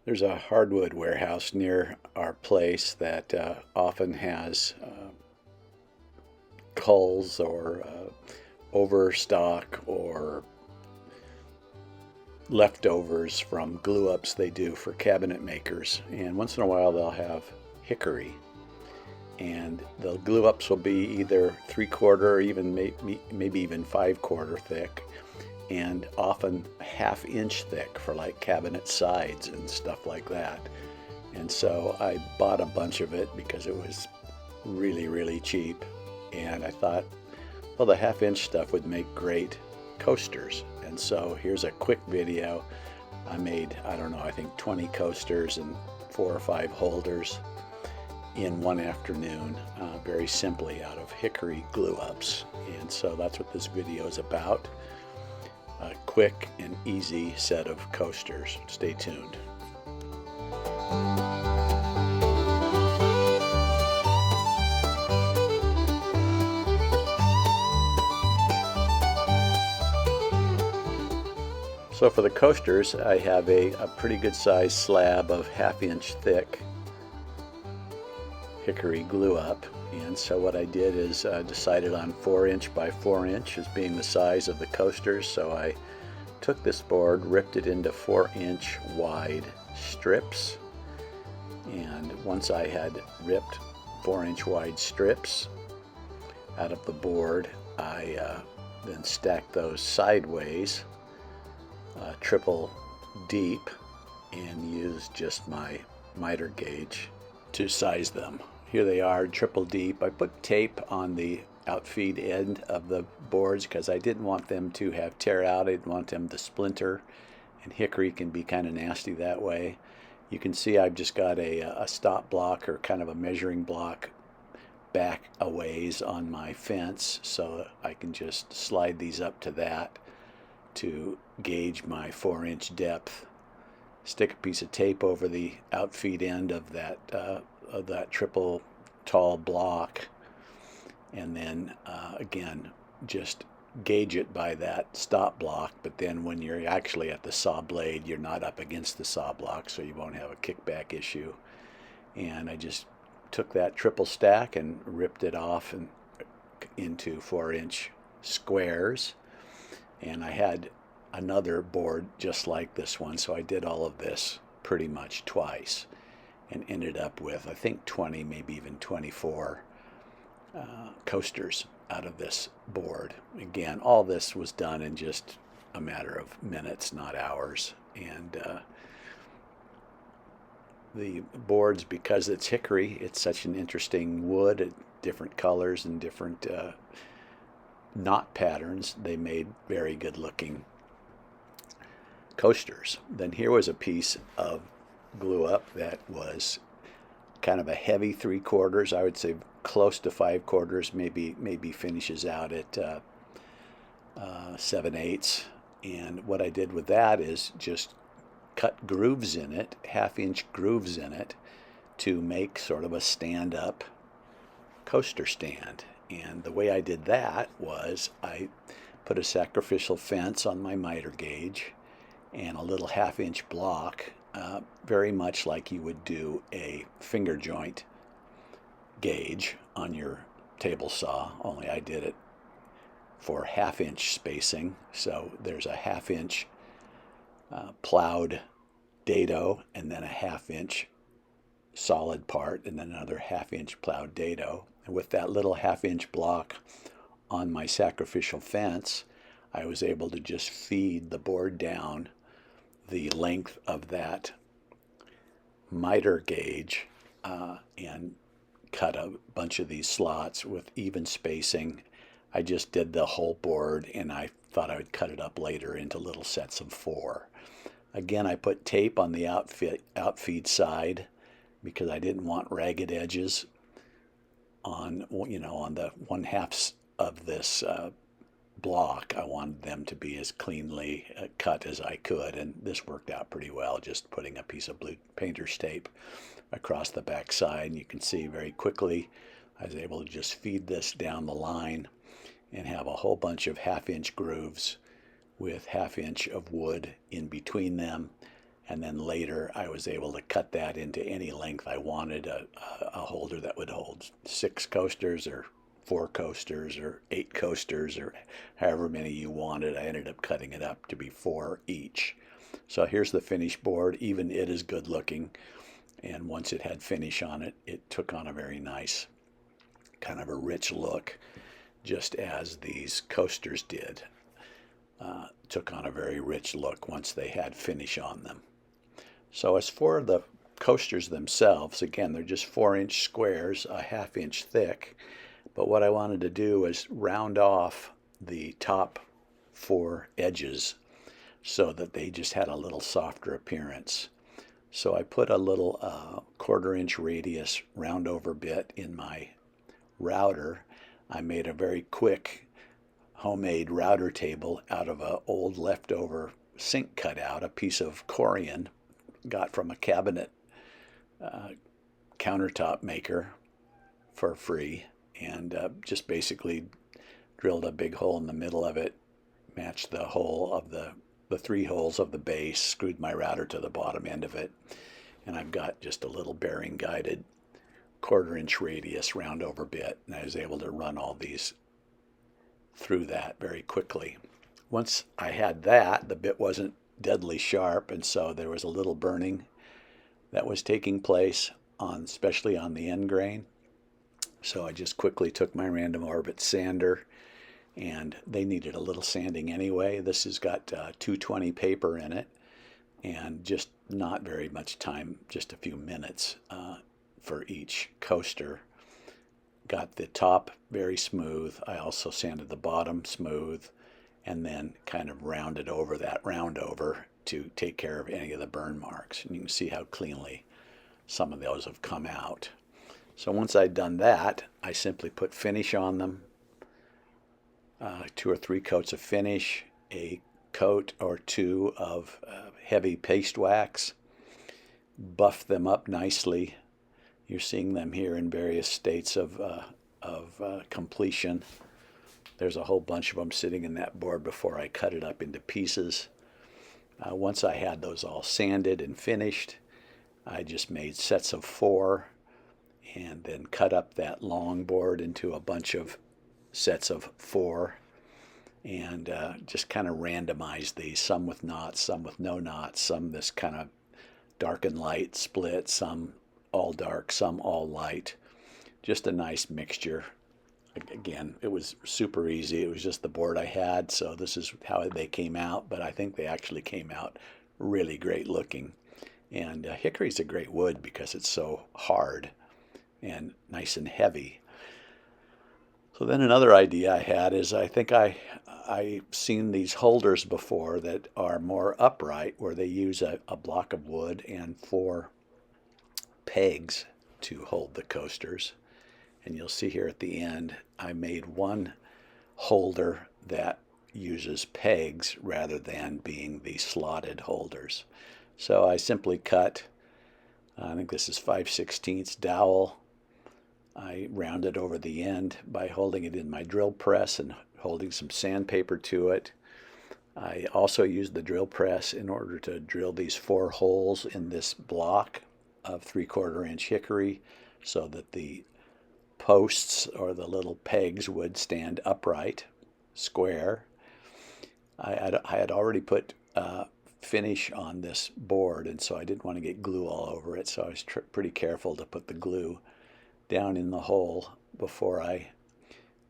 There's a hardwood warehouse near our place that often has culls or overstock or leftovers from glue ups they do for cabinet makers. And once in a while they'll have hickory. And the glue ups will be either 3/4 or even maybe even 5/4 thick, and often 1/2 inch thick for like cabinet sides and stuff like that. And so I bought a bunch of it because it was really, really cheap. And I thought, well, the 1/2 inch stuff would make great coasters. And so here's a quick video. I made, I don't know, I think 20 coasters and 4 or 5 holders in one afternoon, very simply out of hickory glue ups. And so that's what this video is about. A quick and easy set of coasters. Stay tuned. So for the coasters, I have a pretty good sized slab of 1/2 inch thick hickory glue up. And so what I did is decided on 4 inch by 4 inch as being the size of the coasters. So I took this board, ripped it into 4 inch wide strips. And once I had ripped 4 inch wide strips out of the board, I then stacked those sideways, triple deep, and used just my miter gauge to size them. Here they are, triple deep. I put tape on the outfeed end of the boards because I didn't want them to have tear out. I didn't want them to splinter, and hickory can be kind of nasty that way. You can see I've just got a stop block, or kind of a measuring block, back a ways on my fence, so I can just slide these up to that to gauge my 4 inch depth. Stick a piece of tape over the outfeed end of that triple tall block, and then again just gauge it by that stop block. But then when you're actually at the saw blade, you're not up against the saw block, so you won't have a kickback issue. And I just took that triple stack and ripped it off and into 4 inch squares. And I had another board just like this one, so I did all of this pretty much twice and ended up with, I think, 20, maybe even 24 coasters out of this board. Again, all this was done in just a matter of minutes, not hours. And the boards, because it's hickory, it's such an interesting wood, different colors and different knot patterns. They made very good looking coasters. Then here was a piece of glue up that was kind of a heavy 3/4. I would say close to 5/4, maybe finishes out at 7/8. And what I did with that is just cut grooves in it, 1/2 inch grooves in it, to make sort of a stand-up coaster stand. And the way I did that was I put a sacrificial fence on my miter gauge and a little 1/2 inch block, very much like you would do a finger joint gauge on your table saw, only I did it for 1/2 inch spacing. So there's a 1/2 inch plowed dado, and then a 1/2 inch solid part, and then another 1/2 inch plowed dado. And with that little 1/2 inch block on my sacrificial fence, I was able to just feed the board down the length of that miter gauge and cut a bunch of these slots with even spacing. I just did the whole board, and I thought I would cut it up later into little sets of 4. Again, I put tape on the outfeed side because I didn't want ragged edges on the 1/2 of this block. I wanted them to be as cleanly cut as I could, and this worked out pretty well, just putting a piece of blue painter's tape across the back side. And you can see very quickly I was able to just feed this down the line and have a whole bunch of 1/2 inch grooves with 1/2 inch of wood in between them, And then later I was able to cut that into any length I wanted, a holder that would hold 6 coasters or 4 coasters or 8 coasters or however many you wanted. I ended up cutting it up to be 4 each. So here's the finished board. Even it is good looking. And once it had finish on it, it took on a very nice, kind of a rich look, just as these coasters did. Took on a very rich look once they had finish on them. So as for the coasters themselves, again, they're just 4-inch squares, a 1/2 inch thick. But what I wanted to do was round off the top 4 edges so that they just had a little softer appearance. So I put a little 1/4 inch radius round over bit in my router. I made a very quick homemade router table out of an old leftover sink cutout, a piece of corian got from a cabinet countertop maker for free, and just basically drilled a big hole in the middle of it, matched the hole of the 3 holes of the base, screwed my router to the bottom end of it, and I've got just a little bearing guided 1/4 inch radius round over bit, and I was able to run all these through that very quickly. Once I had that, the bit wasn't deadly sharp, and so there was a little burning that was taking place, especially on the end grain. So I just quickly took my random orbit sander, and they needed a little sanding anyway. This has got 220 paper in it, and just not very much time, just a few minutes for each coaster. Got the top very smooth. I also sanded the bottom smooth, and then kind of rounded over that round over to take care of any of the burn marks. And you can see how cleanly some of those have come out. So once I'd done that, I simply put finish on them, 2 or 3 coats of finish, a coat or 2 of heavy paste wax, buffed them up nicely. You're seeing them here in various states of completion. There's a whole bunch of them sitting in that board before I cut it up into pieces. Once I had those all sanded and finished, I just made sets of 4 and then cut up that long board into a bunch of sets of 4 and just kind of randomized these, some with knots, some with no knots, some this kind of dark and light split, some all dark, some all light. Just a nice mixture. Again, it was super easy. It was just the board I had, so this is how they came out, but I think they actually came out really great looking. And hickory's a great wood because it's so hard and nice and heavy. So then another idea I had is I think I've seen these holders before that are more upright, where they use a block of wood and 4 pegs to hold the coasters. And you'll see here at the end, I made one holder that uses pegs rather than being the slotted holders. So I simply cut, I think this is 5/16 dowel. I rounded over the end by holding it in my drill press and holding some sandpaper to it. I also used the drill press in order to drill these 4 holes in this block of 3/4 inch hickory so that the posts or the little pegs would stand upright, square. I had already put finish on this board, and so I didn't want to get glue all over it, so I was pretty careful to put the glue down in the hole before I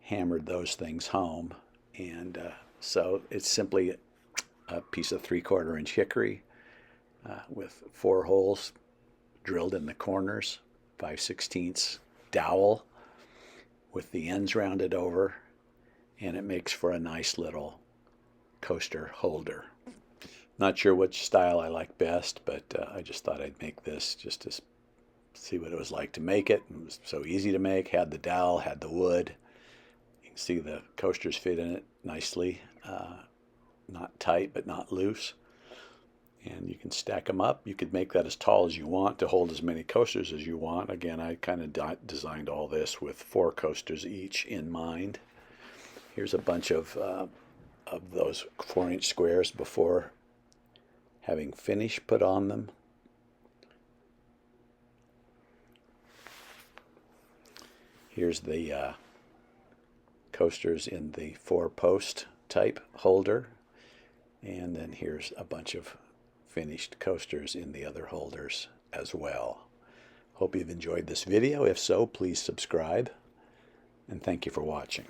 hammered those things home. And so it's simply a piece of 3/4 inch hickory with 4 holes drilled in the corners, 5/16 dowel with the ends rounded over, and it makes for a nice little coaster holder. Not sure which style I like best, but I just thought I'd make this just to see what it was like to make it. It was so easy to make, had the dowel, had the wood. You can see the coasters fit in it nicely, not tight but not loose. And you can stack them up. You could make that as tall as you want to hold as many coasters as you want. Again, I kind of designed all this with 4 coasters each in mind. Here's a bunch of those 4-inch squares before having finish put on them. Here's the coasters in the 4-post type holder, and then here's a bunch of finished coasters in the other holders as well. Hope you've enjoyed this video. If so, please subscribe, and thank you for watching.